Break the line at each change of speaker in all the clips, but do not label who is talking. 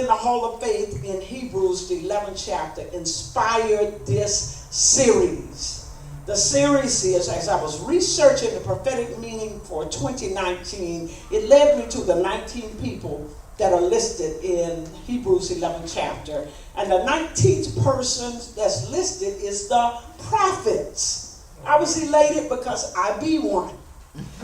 in the Hall of Faith in Hebrews, the 11th chapter, inspired this series. The series is, as I was researching the prophetic meaning for 2019, it led me to the 19 people that are listed in Hebrews 11th chapter. And the 19th person that's listed is the prophets. I was elated because I be one.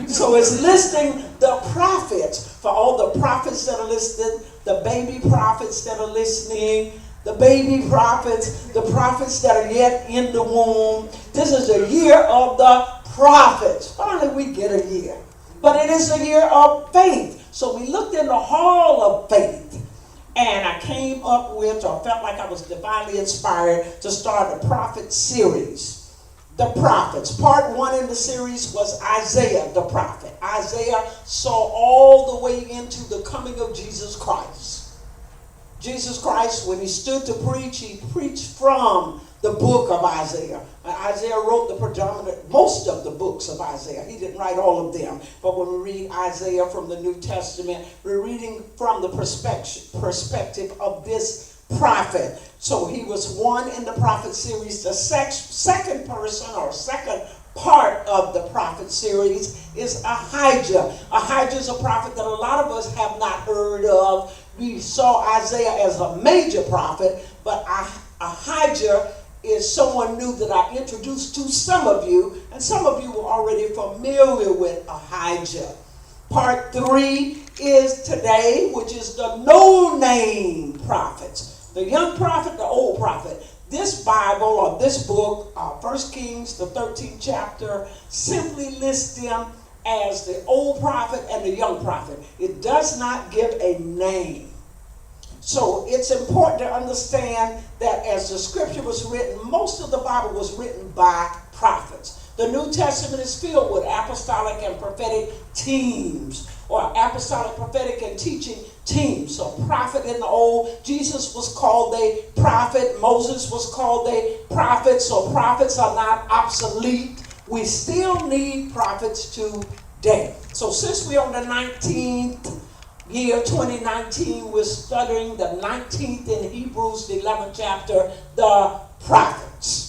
So it's listing the prophets. For all the prophets that are listed, the baby prophets that are listening, the baby prophets, the prophets that are yet in the womb. This is the year of the prophets. Finally, we get a year. But it is a year of faith. So we looked in the Hall of Faith, and I came up with, or felt like I was divinely inspired to start a prophet series. The prophets. Part 1 in the series was Isaiah the prophet. Isaiah saw all the way into the coming of Jesus Christ. Jesus Christ, when he stood to preach, he preached from the book of Isaiah. Isaiah wrote most of the books of Isaiah. He didn't write all of them. But when we read Isaiah from the New Testament, we're reading from the perspective of this prophet. So he was one in the prophet series. The second person or second part of the prophet series is Ahijah. Ahijah is a prophet that a lot of us have not heard of. We saw Isaiah as a major prophet, but Ahijah is someone new that I introduced to some of you, and some of you were already familiar with Ahijah. Part 3 is today, which is the no-name prophets. The young prophet, the old prophet. This Bible, or this book, 1 Kings, the 13th chapter, simply lists them as the old prophet and the young prophet. It does not give a name. So it's important to understand that as the scripture was written, most of the Bible was written by prophets. The New Testament is filled with apostolic and prophetic teams, or apostolic, prophetic, and teaching teams. So prophet in the old, Jesus was called a prophet, Moses was called a prophet, so prophets are not obsolete. We still need prophets today. So since we're on the 19th year 2019, we're studying the 19th in Hebrews, the 11th chapter, the prophets.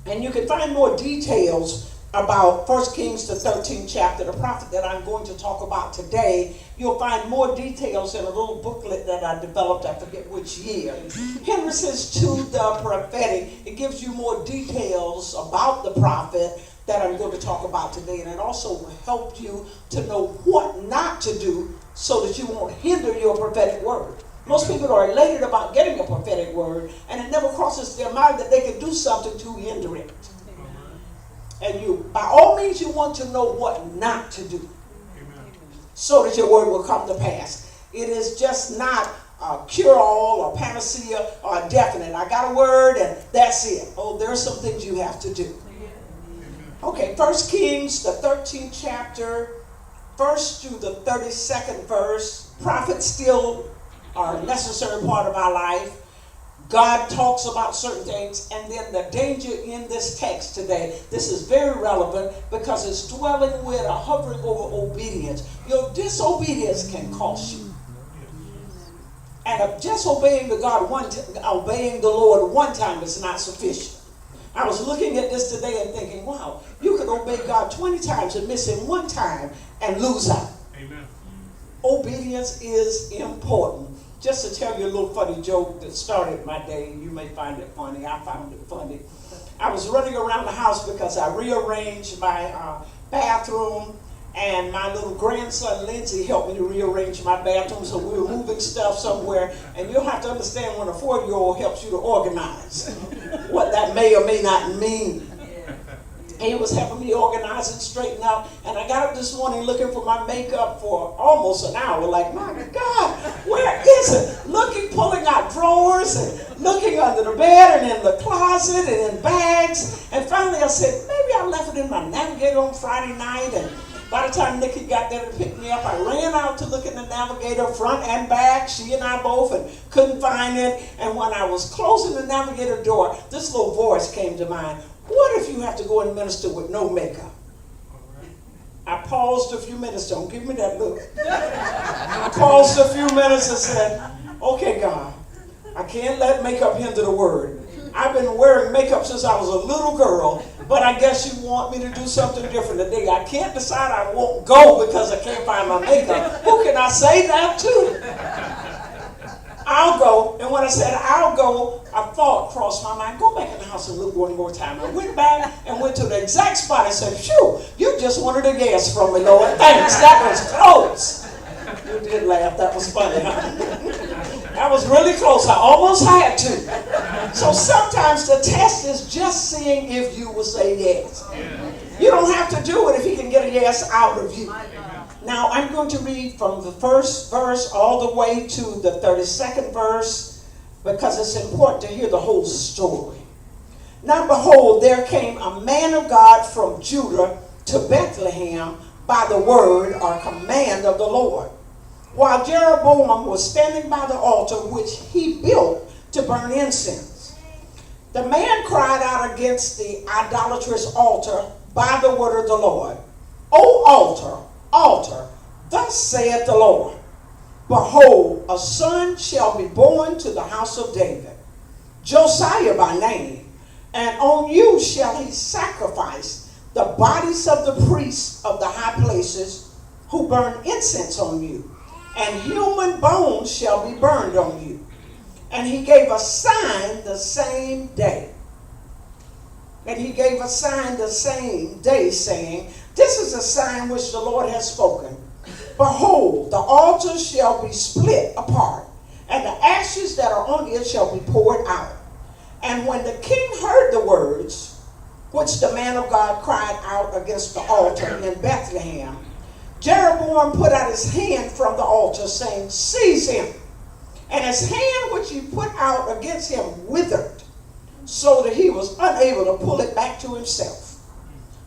And you can find more details about 1 Kings, the 13th chapter, the prophet that I'm going to talk about today. You'll find more details in a little booklet that I developed, I forget which year. Henry says to the prophetic. It gives you more details about the prophet that I'm going to talk about today, and it also will help you to know what not to do so that you won't hinder your prophetic word. Most people are elated about getting a prophetic word, and it never crosses their mind that they can do something to hinder it. And you, by all means, you want to know what not to do so that your word will come to pass. It is just not a cure-all or panacea or a definite. I got a word and that's it. Oh, there are some things you have to do. Okay, 1 Kings, the 13th chapter, 1st through the 32nd verse. Prophets still are a necessary part of our life. God talks about certain things, and then the danger in this text today, this is very relevant because it's dwelling with or hovering over obedience. Your disobedience can cost you. And if just obeying the Lord one time is not sufficient. I was looking at this today and thinking, wow, you could obey God 20 times and miss him one time and lose out. Amen. Obedience is important. Just to tell you a little funny joke that started my day, you may find it funny. I found it funny. I was running around the house because I rearranged my bathroom, and my little grandson Lindsay helped me to rearrange my bathroom, so we were moving stuff somewhere. And you'll have to understand when a 4-year-old helps you to organize what that may or may not mean. And he was helping me organize and straighten out. And I got up this morning looking for my makeup for almost an hour. Like, my God, where is it? Looking, pulling out drawers and looking under the bed and in the closet and in bags. And finally I said, maybe I left it in my Navigator on Friday night. And by the time Nikki got there to pick me up, I ran out to look in the Navigator front and back, she and I both, and couldn't find it. And when I was closing the Navigator door, this little voice came to mind. What if you have to go and minister with no makeup? I paused a few minutes. Don't give me that look. I paused a few minutes and said, Okay, God, I can't let makeup hinder the word. I've been wearing makeup since I was a little girl, but I guess you want me to do something different today. I can't decide I won't go because I can't find my makeup. Who can I say that to? I'll go. And when I said I'll go, a thought crossed my mind. Go back in the house and look one more time. I went back and went to the exact spot and said, phew, you just wanted a yes from me, Lord. Thanks. That was close. You did laugh. That was funny, huh? That was really close. I almost had to. So sometimes the test is just seeing if you will say yes. You don't have to do it if he can get a yes out of you. Now I'm going to read from the first verse all the way to the 32nd verse because it's important to hear the whole story. Now behold, there came a man of God from Judah to Bethlehem by the word or command of the Lord, while Jeroboam was standing by the altar which he built to burn incense. The man cried out against the idolatrous altar by the word of the Lord. O altar, altar, thus saith the Lord, behold, a son shall be born to the house of David, Josiah by name, and on you shall he sacrifice the bodies of the priests of the high places who burn incense on you, and human bones shall be burned on you. And he gave a sign the same day. And he gave a sign the same day, saying, this is a sign which the Lord has spoken. Behold, the altar shall be split apart, and the ashes that are on it shall be poured out. And when the king heard the words which the man of God cried out against the altar in Bethlehem, Jeroboam put out his hand from the altar, saying, seize him. And his hand which he put out against him withered, so that he was unable to pull it back to himself.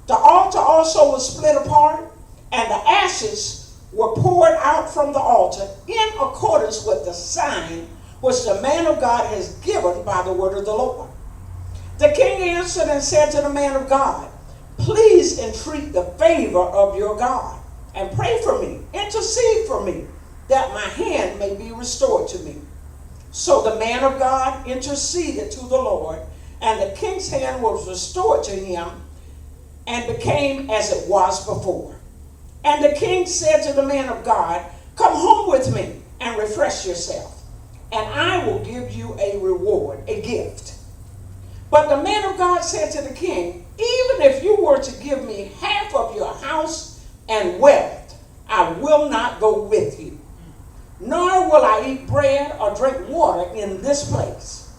The altar also was split apart, and the ashes were poured out from the altar in accordance with the sign which the man of God has given by the word of the Lord. The king answered and said to the man of God, please entreat the favor of your God, and pray for me, intercede for me, that my hand may be restored to me. So the man of God interceded to the Lord, and the king's hand was restored to him, and became as it was before. And the king said to the man of God, come home with me and refresh yourself, and I will give you a reward, a gift. But the man of God said to the king, even if you were to give me half of your house and wealth, I will not go with you, nor will I eat bread or drink water in this place.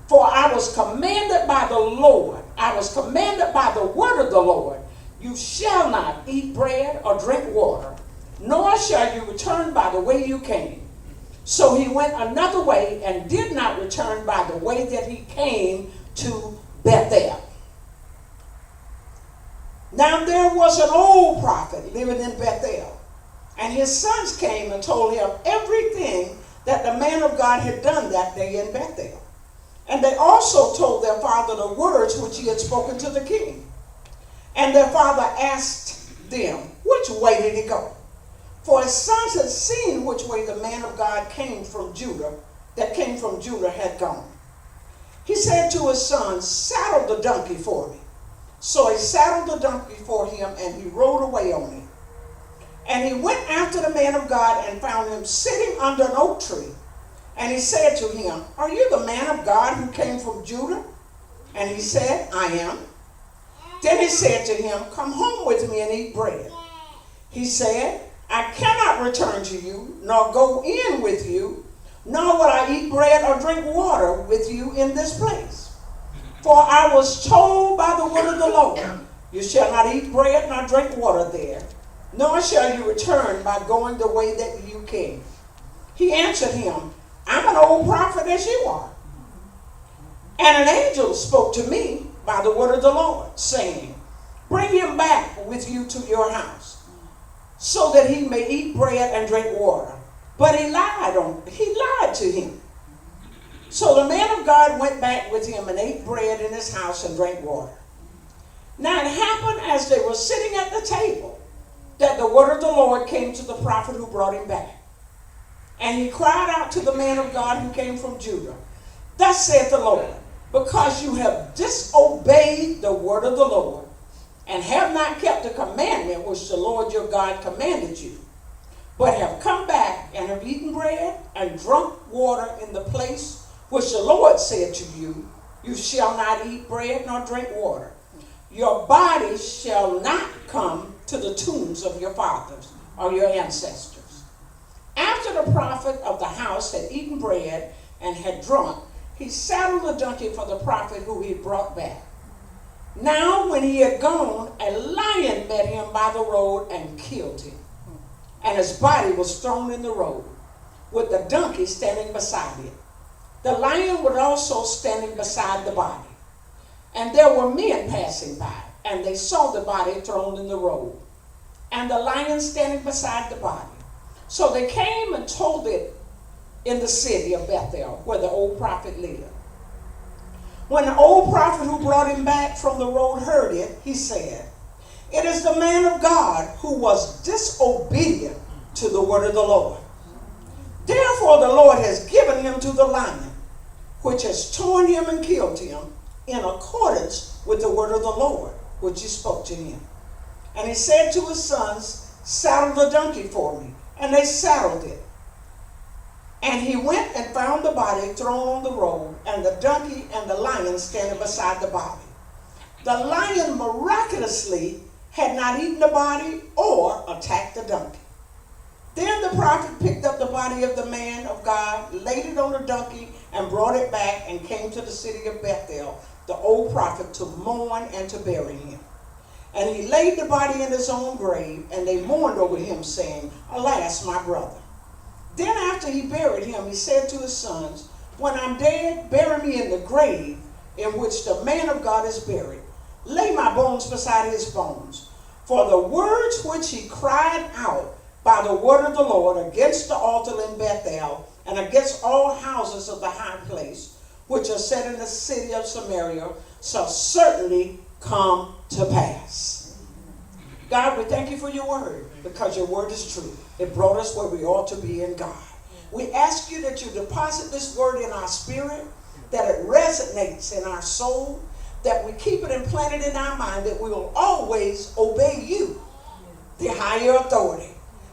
For I was commanded by the Lord, I was commanded by the word of the Lord, you shall not eat bread or drink water, nor shall you return by the way you came. So he went another way and did not return by the way that he came to Bethel. Now there was an old prophet living in Bethel, and his sons came and told him everything that the man of God had done that day in Bethel. And they also told their father the words which he had spoken to the king. And their father asked them, which way did he go? For his sons had seen which way the man of God came from Judah had gone. He said to his sons, saddle the donkey for me. So he saddled the donkey for him, and he rode away on it. And he went after the man of God and found him sitting under an oak tree. And he said to him, are you the man of God who came from Judah? And he said, I am. Then he said to him, come home with me and eat bread. He said, I cannot return to you, nor go in with you, nor will I eat bread or drink water with you in this place. For I was told by the word of the Lord, you shall not eat bread nor drink water there, nor shall you return by going the way that you came. He answered him, I'm an old prophet as you are. And an angel spoke to me by the word of the Lord, saying, bring him back with you to your house, so that he may eat bread and drink water. But he lied to him. So the man of God went back with him and ate bread in his house and drank water. Now it happened as they were sitting at the table that the word of the Lord came to the prophet who brought him back. And he cried out to the man of God who came from Judah. Thus saith the Lord, because you have disobeyed the word of the Lord, and have not kept the commandment which the Lord your God commanded you, but have come back and have eaten bread and drunk water in the place which the Lord said to you, you shall not eat bread nor drink water. Your body shall not come to the tombs of your fathers or your ancestors. After the prophet of the house had eaten bread and had drunk, he saddled the donkey for the prophet who he brought back. Now when he had gone, a lion met him by the road and killed him. And his body was thrown in the road, with the donkey standing beside it. The lion was also standing beside the body. And there were men passing by, and they saw the body thrown in the road, and the lion standing beside the body. So they came and told it in the city of Bethel, where the old prophet lived. When the old prophet who brought him back from the road heard it, he said, it is the man of God who was disobedient to the word of the Lord. Therefore the Lord has given him to the lion, which has torn him and killed him in accordance with the word of the Lord, which he spoke to him. And he said to his sons, saddle the donkey for me. And they saddled it. And he went and found the body thrown on the road, and the donkey and the lion standing beside the body. The lion miraculously had not eaten the body or attacked the donkey. Then the prophet picked up the body of the man of God, laid it on the donkey, and brought it back, and came to the city of Bethel, the old prophet, to mourn and to bury him. And he laid the body in his own grave, and they mourned over him, saying, alas, my brother. Then after he buried him, he said to his sons, when I'm dead, bury me in the grave in which the man of God is buried. Lay my bones beside his bones. For the words which he cried out by the word of the Lord against the altar in Bethel, and against all houses of the high place, which are set in the city of Samaria, shall certainly come to pass. God, we thank you for your word, because your word is true. It brought us where we ought to be in God. We ask you that you deposit this word in our spirit, that it resonates in our soul, that we keep it implanted in our mind, that we will always obey you, the higher authority,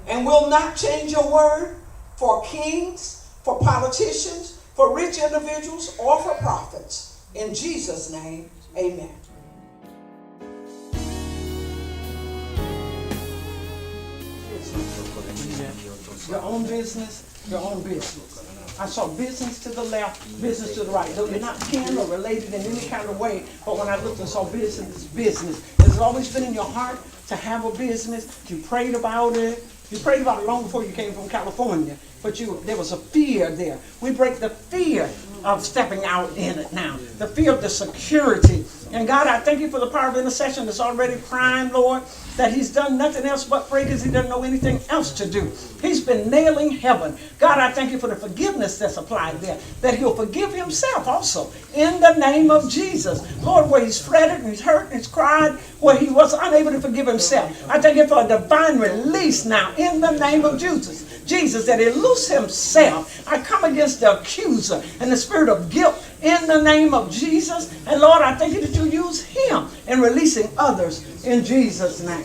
and will not change your word for kings, for politicians, for rich individuals, or for prophets. In Jesus' name, amen. Your own business, your own business. I saw business to the left, business to the right. Though you're not kin or related in any kind of way, but when I looked and saw business, business. It's always been in your heart to have a business. You prayed about it. You prayed about it long before you came from California, but there was a fear there. We break the fear of stepping out in it now, the fear of the security. And God, I thank you for the power of intercession that's already primed, Lord, that he's done nothing else but pray because he doesn't know anything else to do. He's been nailing heaven. God, I thank you for the forgiveness that's applied there, that he'll forgive himself also in the name of Jesus. Lord, where he's fretted and he's hurt and he's cried, where he was unable to forgive himself, I thank you for a divine release now in the name of Jesus. Jesus, that he loose himself. I come against the accuser and the spirit of guilt in the name of Jesus. And Lord, I thank you that you use him in releasing others in Jesus' name.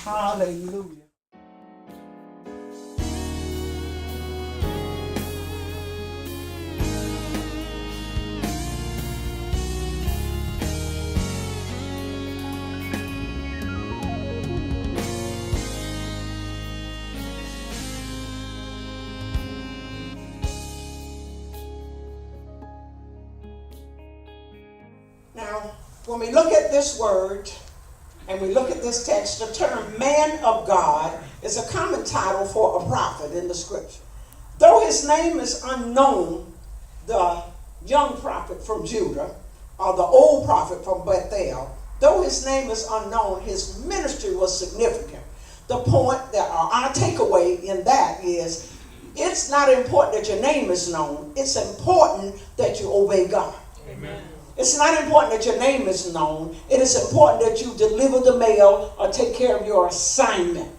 Hallelujah. Now, when we look at this word and we look at this text, the term man of God is a common title for a prophet in the scripture. Though his name is unknown, the young prophet from Judah, or the old prophet from Bethel, though his name is unknown, his ministry was significant. The point that our takeaway in that is, it's not important that your name is known. It's important that you obey God. Amen. It's not important that your name is known. It is important that you deliver the mail or take care of your assignment.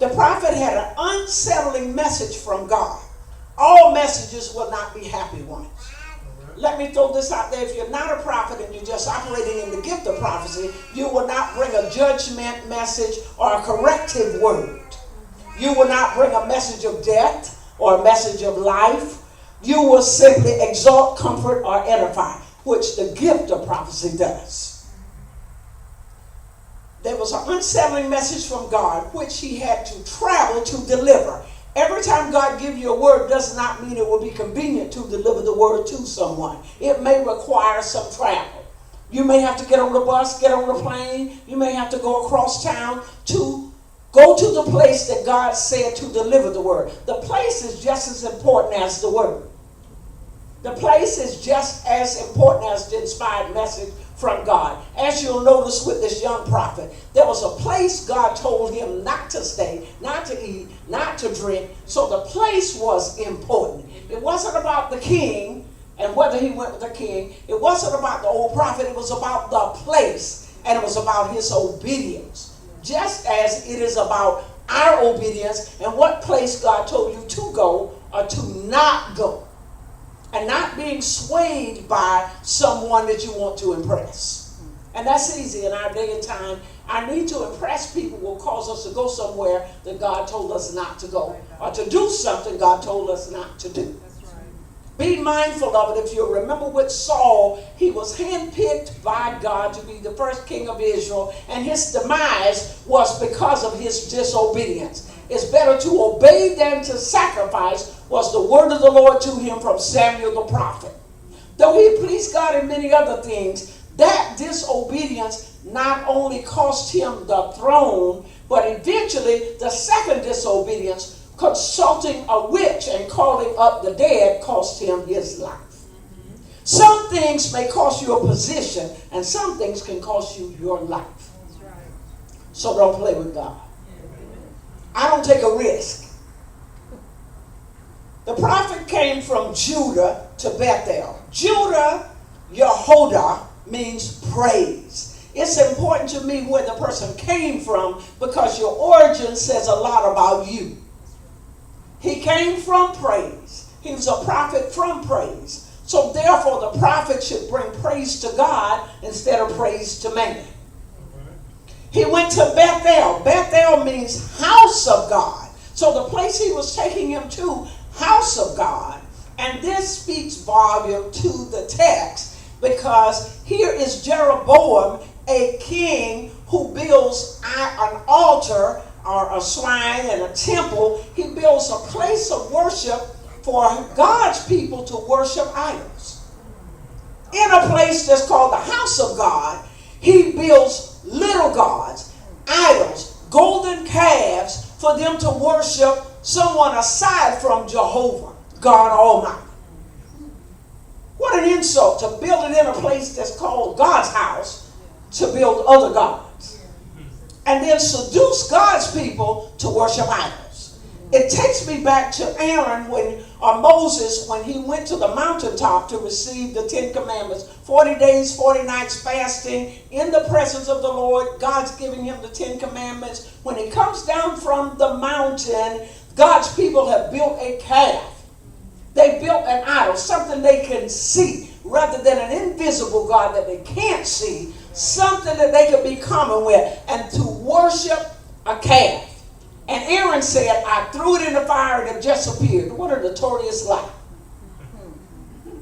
The prophet had an unsettling message from God. All messages will not be happy ones. Let me throw this out there. If you're not a prophet and you're just operating in the gift of prophecy, you will not bring a judgment message or a corrective word. You will not bring a message of death or a message of life. You will simply exalt, comfort, or edify, which the gift of prophecy does. There was an unsettling message from God, which he had to travel to deliver. Every time God gives you a word does not mean it will be convenient to deliver the word to someone. It may require some travel. You may have to get on the bus, get on the plane. You may have to go across town to go to the place that God said to deliver the word. The place is just as important as the word. The place is just as important as the inspired message from God. As you'll notice with this young prophet, there was a place God told him not to stay, not to eat, not to drink. So the place was important. It wasn't about the king and whether he went with the king. It wasn't about the old prophet. It was about the place, and it was about his obedience. Just as it is about our obedience and what place God told you to go or to not go. And not being swayed by someone that you want to impress. And that's easy in our day and time. Our need to impress people will cause us to go somewhere that God told us not to go. Or to do something God told us not to do. Be mindful of it. If you remember with Saul, he was handpicked by God to be the first king of Israel. And his demise was because of his disobedience. It's better to obey than to sacrifice, was the word of the Lord to him from Samuel the prophet. Though he pleased God in many other things, that disobedience not only cost him the throne, but eventually the second disobedience, consulting a witch and calling up the dead, cost him his life. Some things may cost you a position, and some things can cost you your life. So don't play with God. I don't take a risk. The prophet came from Judah to Bethel. Judah, Yehodah, means praise. It's important to me where the person came from because your origin says a lot about you. He came from praise. He was a prophet from praise. So therefore the prophet should bring praise to God instead of praise to man. He went to Bethel. Bethel means house of God. So the place he was taking him to, house of God. And this speaks volume to the text because here is Jeroboam, a king who builds an altar or a shrine and a temple. He builds a place of worship for God's people to worship idols. In a place that's called the house of God, he builds little gods, idols, golden calves for them to worship someone aside from Jehovah, God Almighty. What an insult to build it in a place that's called God's house to build other gods. And then seduce God's people to worship idols. It takes me back to Aaron or Moses when he went to the mountaintop to receive the 10 Commandments. 40 days, 40 nights fasting in the presence of the Lord. God's giving him the 10 Commandments. When he comes down from the mountain, God's people have built a calf. They built an idol, something they can see, rather than an invisible God that they can't see, something that they can be common with, and to worship a calf. And Aaron said, I threw it in the fire and it just appeared. What a notorious lie.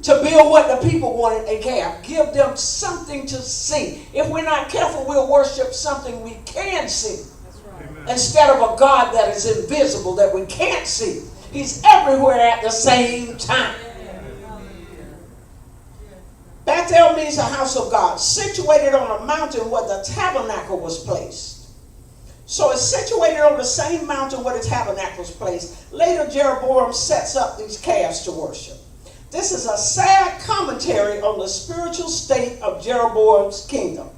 To build what the people wanted, a calf. Give them something to see. If we're not careful, we'll worship something we can see. Right. Instead of a God that is invisible, that we can't see. He's everywhere at the same time. Bethel means a house of God, situated on a mountain where the tabernacle was placed. So it's situated on the same mountain where the tabernacle was placed. Later, Jeroboam sets up these calves to worship. This is a sad commentary on the spiritual state of Jeroboam's kingdom.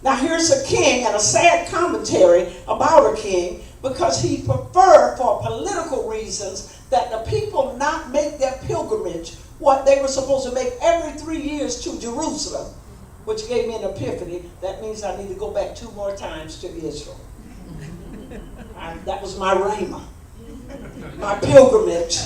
Now here's a king and a sad commentary about a king because he preferred for political reasons that the people not make their pilgrimage, what they were supposed to make every 3 years to Jerusalem, which gave me an epiphany. That means I need to go back 2 more times to Israel. That was my rhema, my pilgrimage.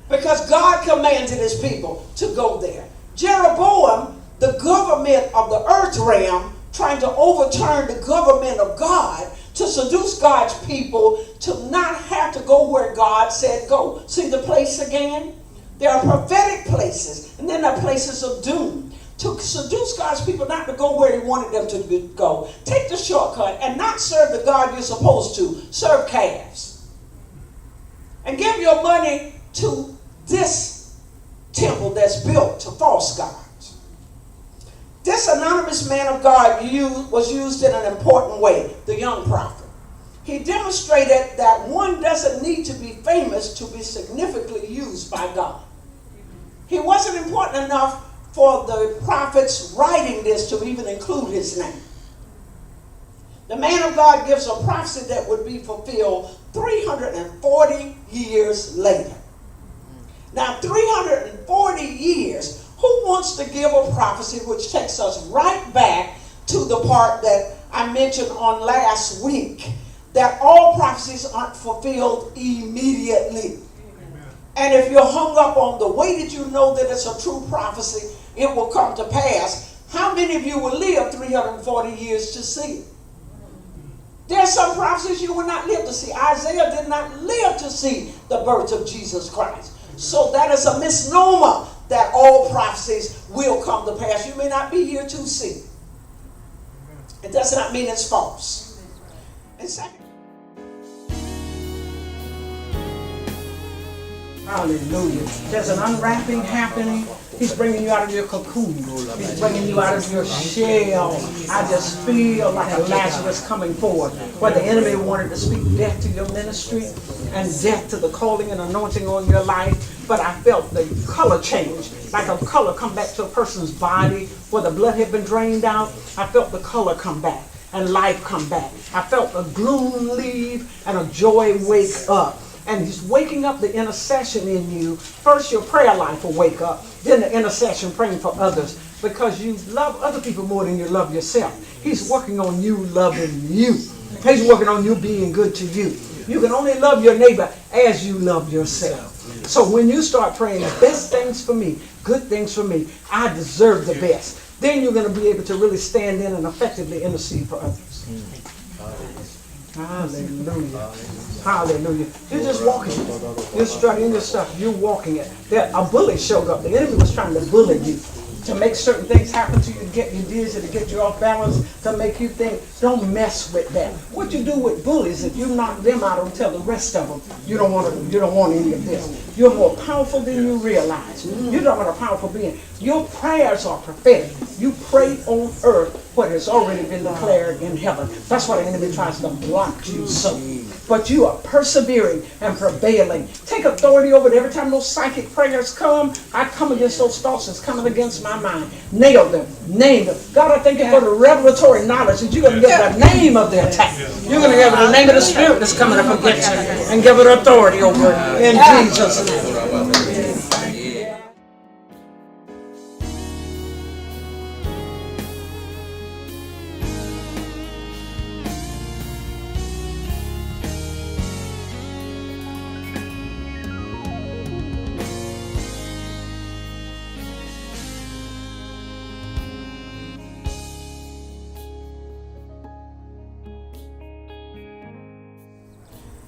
Because God commanded his people to go there. Jeroboam, the government of the earth realm, trying to overturn the government of God, to seduce God's people to not have to go where God said go. See the place again? There are prophetic places, and then there are places of doom. To seduce God's people not to go where he wanted them to go. Take the shortcut and not serve the God you're supposed to. Serve calves. And give your money to this temple that's built to false gods. This anonymous man of God was used in an important way, the young prophet. He demonstrated that one doesn't need to be famous to be significantly used by God. He wasn't important enough for the prophets writing this to even include his name. The man of God gives a prophecy that would be fulfilled 340 years later. Now, 340 years, who wants to give a prophecy which takes us right back to the part that I mentioned on last week, that all prophecies aren't fulfilled immediately. Amen. And if you're hung up on the way that you know that it's a true prophecy, it will come to pass. How many of you will live 340 years to see it? There are some prophecies you will not live to see. Isaiah did not live to see the birth of Jesus Christ. So that is a misnomer that all prophecies will come to pass. You may not be here to see. It does not mean it's false. And second, hallelujah. There's an unwrapping happening. He's bringing you out of your cocoon. He's bringing you out of your shell. I just feel like a Lazarus coming forward, where the enemy wanted to speak death to your ministry and death to the calling and anointing on your life. But I felt the color change, like a color come back to a person's body where the blood had been drained out. I felt the color come back and life come back. I felt the gloom leave and a joy wake up. And he's waking up the intercession in you. First, your prayer life will wake up. Then the intercession, praying for others. Because you love other people more than you love yourself. He's working on you loving you. He's working on you being good to you. You can only love your neighbor as you love yourself. So when you start praying, best things for me, good things for me, I deserve the best. Then you're going to be able to really stand in and effectively intercede for others. Hallelujah. Hallelujah. You're just walking. You're strutting your stuff. You're walking it. A bully showed up. The enemy was trying to bully you, to make certain things happen to you, to get you dizzy, to get you off balance, to make you think. Don't mess with that. What you do with bullies, if you knock them out and tell the rest of them, you don't want any of this. You're more powerful than you realize. You're not a powerful being. Your prayers are prophetic. You pray on earth what has already been declared in heaven. That's why the enemy tries to block you so. But you are persevering and prevailing. Take authority over it. Every time those psychic prayers come, I come against those thoughts that's coming against my mind. Nail them. Name them. God, I thank you for the revelatory knowledge that you're going to give the name of the attack. You're going to give it the name of the spirit that's coming up against you and give it authority over it in Jesus' name.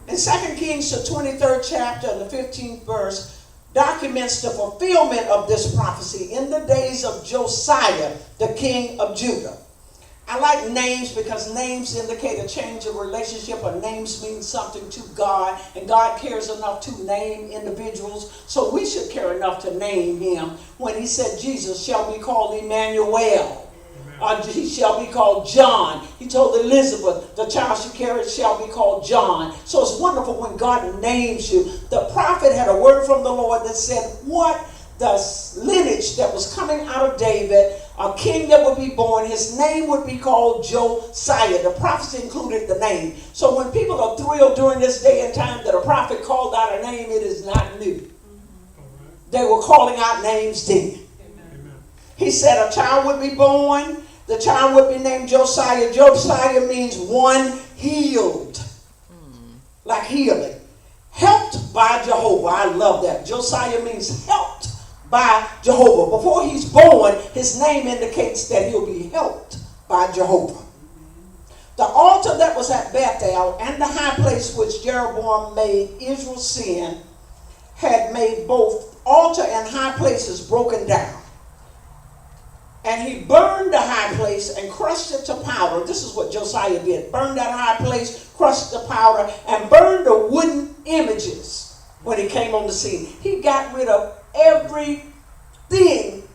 In 2 Kings, the 23rd chapter and the 15th verse documents the fulfillment of this prophecy in the days of Josiah, the king of Judah. I like names because names indicate a change of relationship, or names mean something to God, and God cares enough to name individuals, so we should care enough to name him. When he said Jesus shall be called Emmanuel, he shall be called John. He told Elizabeth, the child she carried shall be called John. So it's wonderful when God names you. The prophet had a word from the Lord that said what the lineage that was coming out of David, a king that would be born, his name would be called Josiah. The prophecy included the name. So when people are thrilled during this day and time that a prophet called out a name, it is not new. They were calling out names then. He said a child would be born. The child would be named Josiah. Josiah means one healed. like healing. Helped by Jehovah. I love that. Josiah means helped by Jehovah. Before he's born, his name indicates that he'll be helped by Jehovah. The altar that was at Bethel and the high place which Jeroboam made Israel sin had made both altar and high places broken down. And he burned the high place and crushed it to powder. This is what Josiah did. Burned that high place, crushed the powder, and burned the wooden images when he came on the scene. He got rid of everything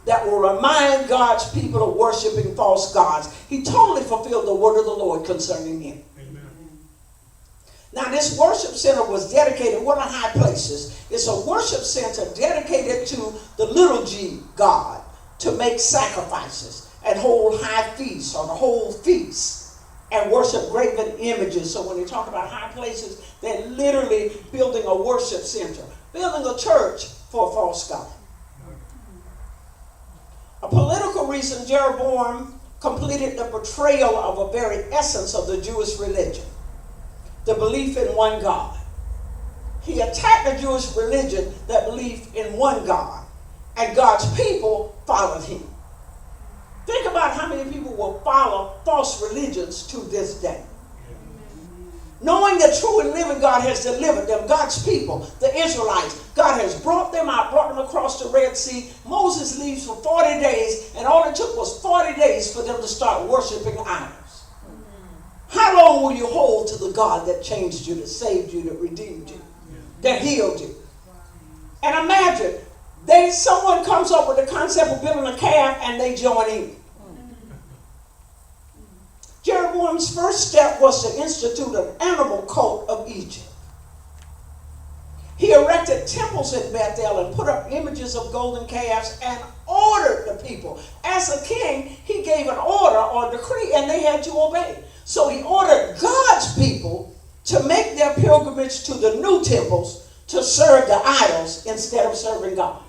that will remind God's people of worshiping false gods. He totally fulfilled the word of the Lord concerning him. Amen. Now this worship center was dedicated, what are high places? It's a worship center dedicated to the little g God, to make sacrifices and hold high feasts or the whole feast and worship graven images. So when they talk about high places, they're literally building a worship center, building a church for a false god. A political reason, Jeroboam completed the betrayal of a very essence of the Jewish religion, the belief in one God. He attacked the Jewish religion that believed in one God, and God's people followed him. Think about how many people will follow false religions to this day. Knowing the true and living God has delivered them, God's people, the Israelites, God has brought them out, brought them across the Red Sea. Moses leaves for 40 days, and all it took was 40 days for them to start worshiping idols. How long will you hold to the God that changed you, that saved you, that redeemed you, that healed you? And imagine, someone comes up with the concept of building a calf and they join in. Jeroboam's first step was to institute an animal cult of Egypt. He erected temples in Bethel and put up images of golden calves and ordered the people. As a king, he gave an order or decree and they had to obey. So he ordered God's people to make their pilgrimage to the new temples to serve the idols instead of serving God.